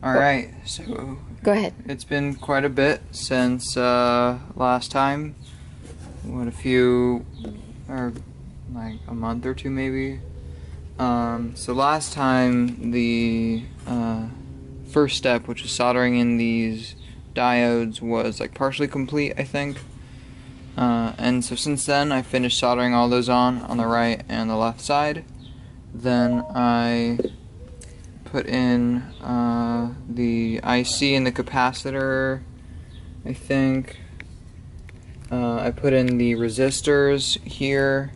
Alright, so Go ahead. it's been quite a bit since last time. What, like a month or two maybe? So last time the first step, which is soldering in these diodes, was like partially complete, I think. And so since then I finished soldering all those on the right and the left side. Then I put in the IC and the capacitor, I think. I put in the resistors here,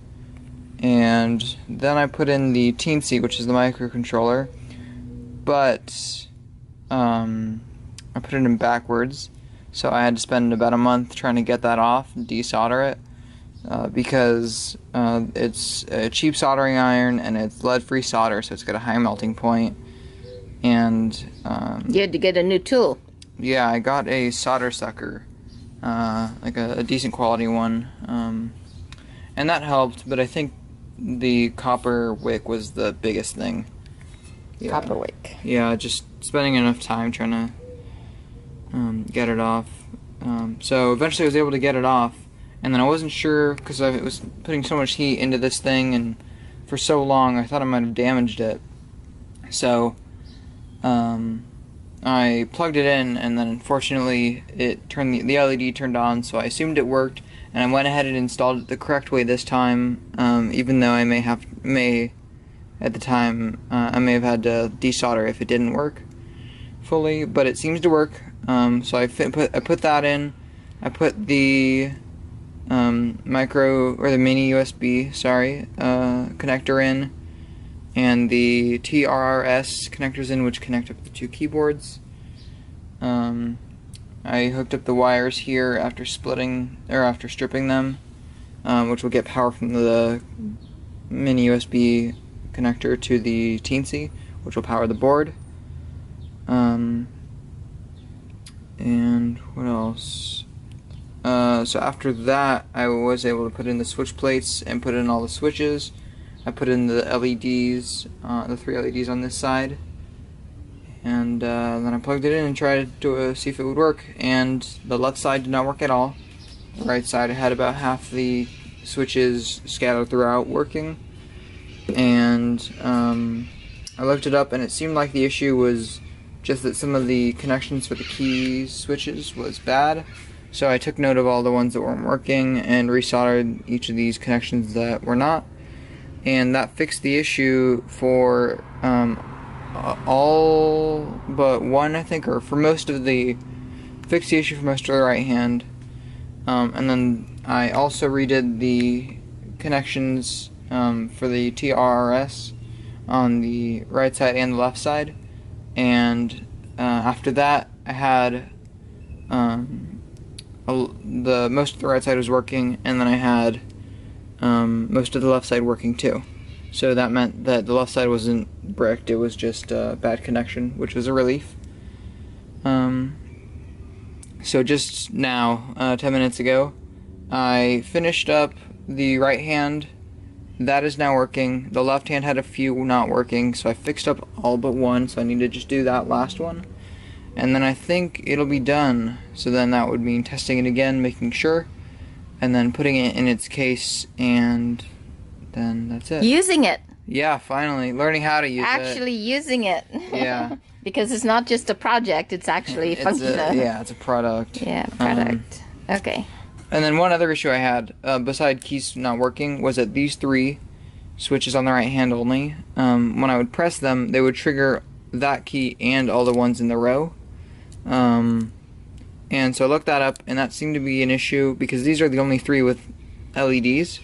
and then I put in the Teensy, which is the microcontroller, but I put it in backwards, so I had to spend about a month trying to get that off and desolder it, because it's a cheap soldering iron and it's lead-free solder, so it's got a high melting point. And You had to get a new tool. yeah, I got a solder sucker, like a decent quality one, and that helped, but I think the copper wick was the biggest thing. Yeah. Copper wick. Yeah, just spending enough time trying to get it off. So eventually I was able to get it off, and then I wasn't sure because I was putting so much heat into this thing, and for so long I thought I might have damaged it. So I plugged it in, and then unfortunately it turned the LED turned on, so I assumed it worked, and I went ahead and installed it the correct way this time, even though I may have at the time I may have had to desolder if it didn't work fully, but it seems to work. So I put that in. I put the the mini USB, connector in, and the TRRS connectors in, which connect up the two keyboards. I hooked up the wires here after stripping them, which will get power from the mini USB connector to the Teensy, which will power the board. And what else? So after that, I was able to put in the switch plates and put in all the switches. I put in the LEDs, the 3 LEDs on this side, and then I plugged it in and tried to see if it would work, and the left side did not work at all. The right side had about half the switches scattered throughout working, and I looked it up, and it seemed like the issue was just that some of the connections for the key switches was bad. So I took note of all the ones that weren't working and resoldered each of these connections that were not, and that fixed the issue for all but one, I think, or for most of the fixed the issue for most of the right hand. And then I also redid the connections for the TRRS on the right side and the left side, and after that I had most of the right side was working, and then I had most of the left side working too. So that meant that the left side wasn't bricked, it was just a bad connection, which was a relief. So just now, 10 minutes ago, I finished up the right hand. That is now working. The left hand had a few not working, so I fixed up all but one, so I need to just do that last one. And then I think it'll be done. So then that would mean testing it again, making sure, and then putting it in its case, and then that's it. Using it. Yeah, finally. Learning how to use it. Actually using it. Yeah. Because it's not just a project, it's actually functional. Yeah, it's a product. Yeah, product. Okay. And then one other issue I had, beside keys not working, was that these 3 switches on the right hand only, when I would press them, they would trigger that key and all the ones in the row. And so I looked that up, and that seemed to be an issue because these are the only 3 with LEDs.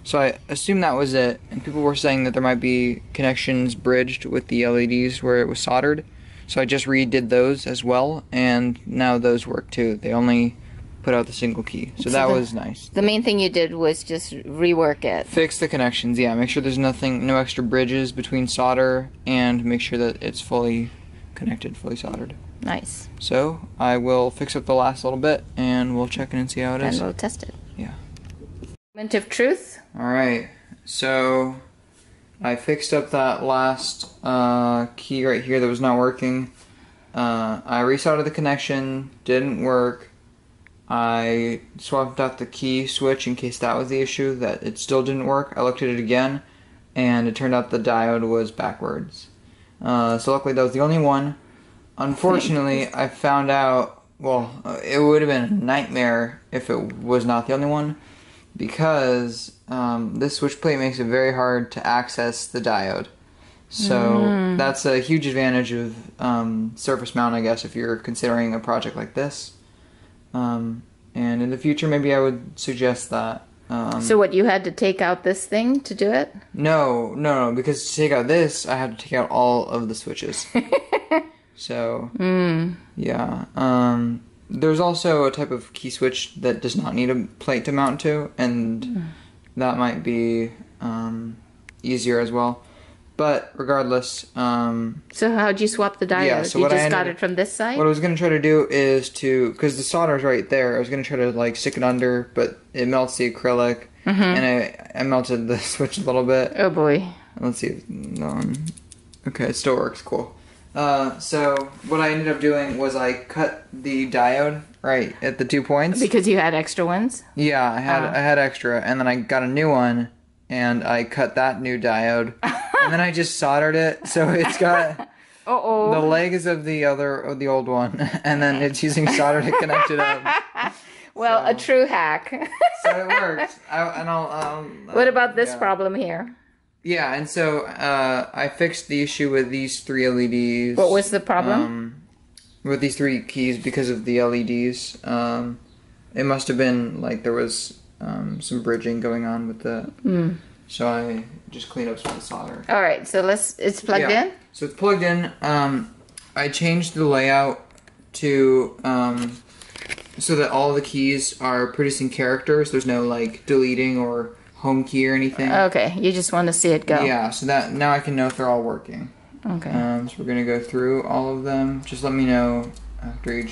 So I assumed that was it, and people were saying that there might be connections bridged with the LEDs where it was soldered. So I just redid those as well, and now those work too. They only put out the single key, so that was nice. The main thing you did was just rework it. Fix the connections, yeah. Make sure there's no extra bridges between solder, and make sure that it's fully connected, fully soldered. Nice. So I will fix up the last little bit, and we'll check in and see how it is. And we'll test it. Yeah. Moment of truth. Alright, so I fixed up that last key right here that was not working. I resoldered the connection, didn't work. I swapped out the key switch in case that was the issue, that it still didn't work. I looked at it again, and it turned out the diode was backwards. So luckily that was the only one. Unfortunately, I found out, well, it would have been a nightmare if it was not the only one, because this switch plate makes it very hard to access the diode. So that's a huge advantage of surface mount, I guess, if you're considering a project like this. And in the future, maybe I would suggest that. So what, you had to take out this thing to do it? No, because to take out this, I had to take out all of the switches. So, yeah. There's also a type of key switch that does not need a plate to mount to, and that might be easier as well. But regardless, so how'd you swap the diode? Yeah, so you what just got it from this side? What I was going to try to do is because the solder's right there, I was going to try to like stick it under, but it melts the acrylic, and I melted the switch a little bit. Oh boy. Let's see if okay, it still works, cool. So what I ended up doing was I cut the diode right at the 2 points. Because you had extra ones? Yeah, I had extra, and then I got a new one, and I cut that new diode, and then I just soldered it, so it's got the legs of the old one, and then it's using solder to connect it up. Well, so, a true hack. So it worked. What about this problem here? Yeah, and so I fixed the issue with these 3 LEDs. What was the problem? With these 3 keys because of the LEDs. It must have been like there was some bridging going on with the... So I just cleaned up some of the solder. All right, so it's plugged in? So it's plugged in. I changed the layout to... so that all the keys are producing characters. There's no like deleting or home key or anything. Okay, you just want to see it go. Yeah, so that now I can know if they're all working. Okay. So we're gonna go through all of them. Just let me know after you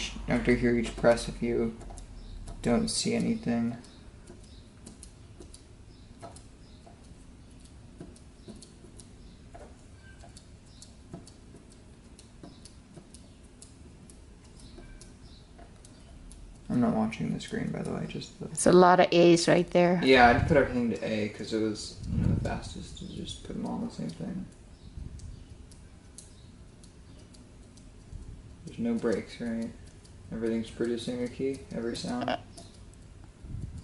hear each press if you don't see anything. I'm not watching the screen, by the way. It's a lot of A's right there. Yeah, I put everything to A because it was the fastest to just put them all in the same thing. There's no breaks, right? Everything's producing a key, every sound.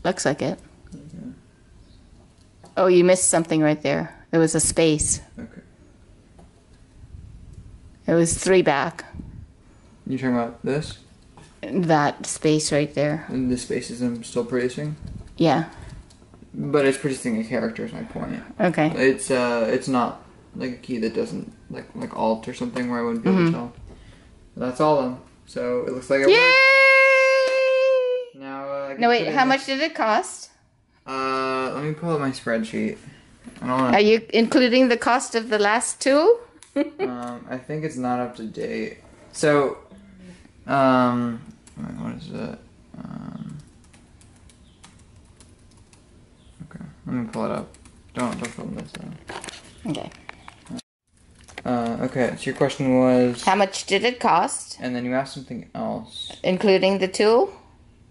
Looks like it. Okay. Oh, you missed something right there. There was a space. Okay. It was 3 back. You talking about this? That space right there. And the spaces I'm still producing? Yeah. But it's producing a character is my point. Okay. It's not like a key that doesn't like alt or something where I wouldn't be able to tell. That's all of them. So it looks like it Yay! works. Now no wait, how much did it cost? Let me pull up my spreadsheet. I don't wanna... Are you including the cost of the last 2? I think it's not up to date. So what is it? Okay, let me pull it up. Don't film this though. Okay. Okay, so your question was... How much did it cost? And then you asked something else. Including the 2?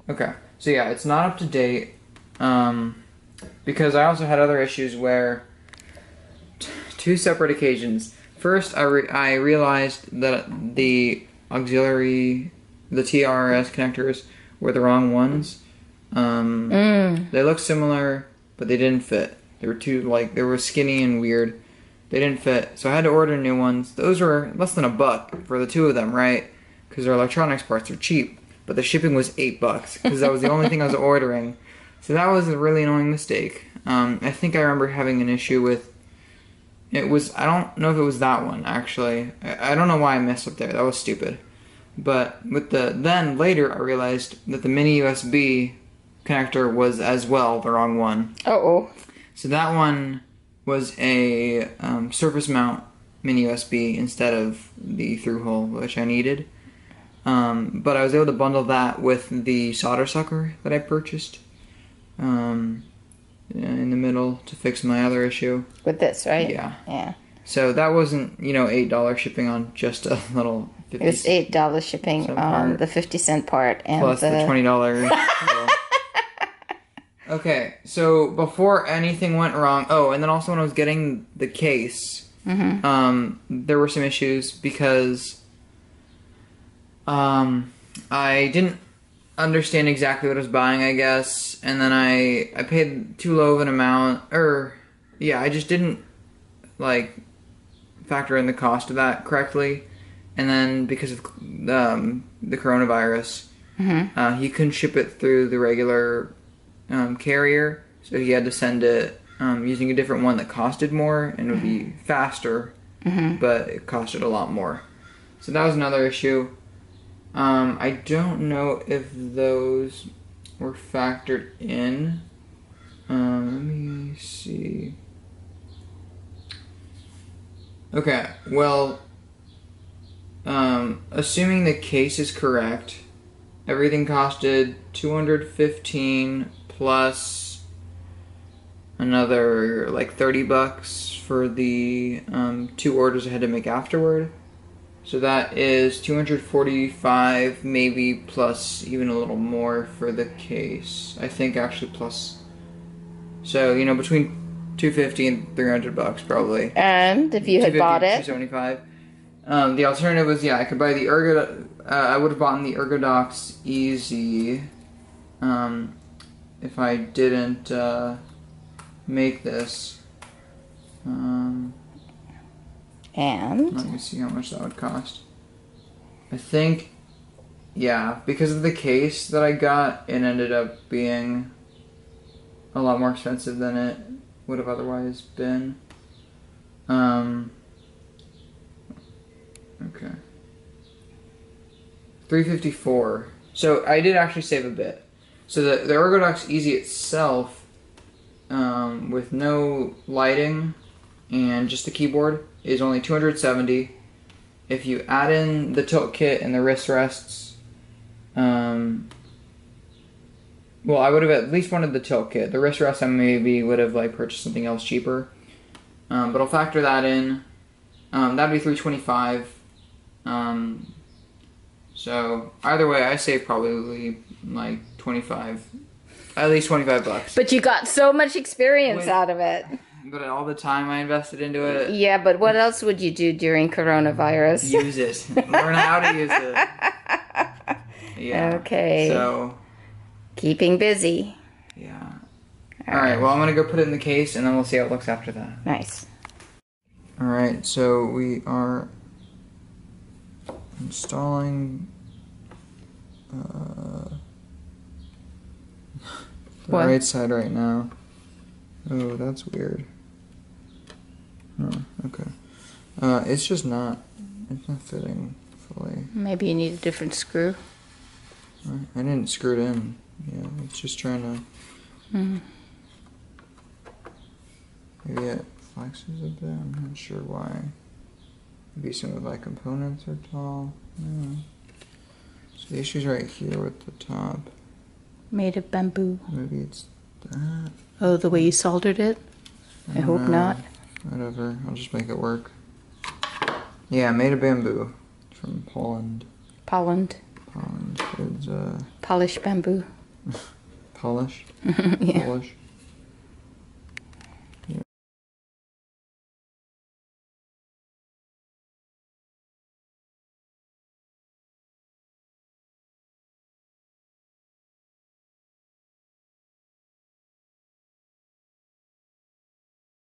Okay, so yeah, it's not up to date. Because I also had other issues where... 2 separate occasions. First, I realized that the auxiliary, the TRS connectors were the wrong ones. They looked similar, but they didn't fit. They were they were skinny and weird. They didn't fit, so I had to order new ones. Those were less than $1 for the 2 of them, right? Because their electronics parts are cheap, but the shipping was $8 because that was the only thing I was ordering. So that was a really annoying mistake. I think I remember having an issue with... I don't know if it was that one, actually. I don't know why I messed up there. That was stupid. But then later I realized that the mini USB connector was as well the wrong one. Uh-oh. So that one was a surface mount mini USB instead of the through hole, which I needed. But I was able to bundle that with the solder sucker that I purchased in the middle to fix my other issue. With this, right? Yeah. Yeah. So that wasn't, $8 shipping on just a little It was $8 shipping on the 50-cent part and plus the $20. Okay, so before anything went wrong, and then also when I was getting the case, there were some issues because I didn't understand exactly what I was buying, I guess, and then I paid too low of an amount, I just didn't, factor in the cost of that correctly, and then because of the coronavirus, he couldn't ship it through the regular carrier, so he had to send it using a different one that costed more and would be faster, but it costed a lot more. So that was another issue. I don't know if those were factored in. Let me see. Okay, well, assuming the case is correct, everything costed $215 plus another $30 for the 2 orders I had to make afterward. So that is $245 maybe, plus even a little more for the case. I think actually plus. So, between $250 and $300 probably. And if you had bought it, $275. The alternative was I could buy the I would have bought the Ergodox Easy if I didn't make this. And let me see how much that would cost. I think, because of the case that I got, it ended up being a lot more expensive than it would have otherwise been. Okay. $354. So I did actually save a bit. So the Ergodox Easy itself, with no lighting and just the keyboard, is only $270. If you add in the tilt kit and the wrist rests, well, I would have at least wanted the tilt kit. The wrist rests I maybe would have purchased something else cheaper. But I'll factor that in. That'd be $325. So either way, I saved probably at least $25. But you got so much experience out of it. But all the time I invested into it. Yeah, but what else would you do during coronavirus? Use it. Learn how to use it. Yeah. Okay. So. Keeping busy. Yeah. Alright, well I'm going to go put it in the case and then we'll see how it looks after that. Nice. Alright, so we are installing the right side right now. Oh, that's weird. Oh, okay. It's just not fitting fully. Maybe you need a different screw. I didn't screw it in. Yeah, it's just trying to... Maybe it flexes a bit, I'm not sure why. Maybe some of my components are tall. Yeah. So the issue's right here with the top. Made of bamboo. Maybe it's that. Oh, the way you soldered it? I hope not. Whatever, I'll just make it work. Yeah, made of bamboo. From Poland. Poland. It's Polished bamboo. Polished? Yeah. Polish?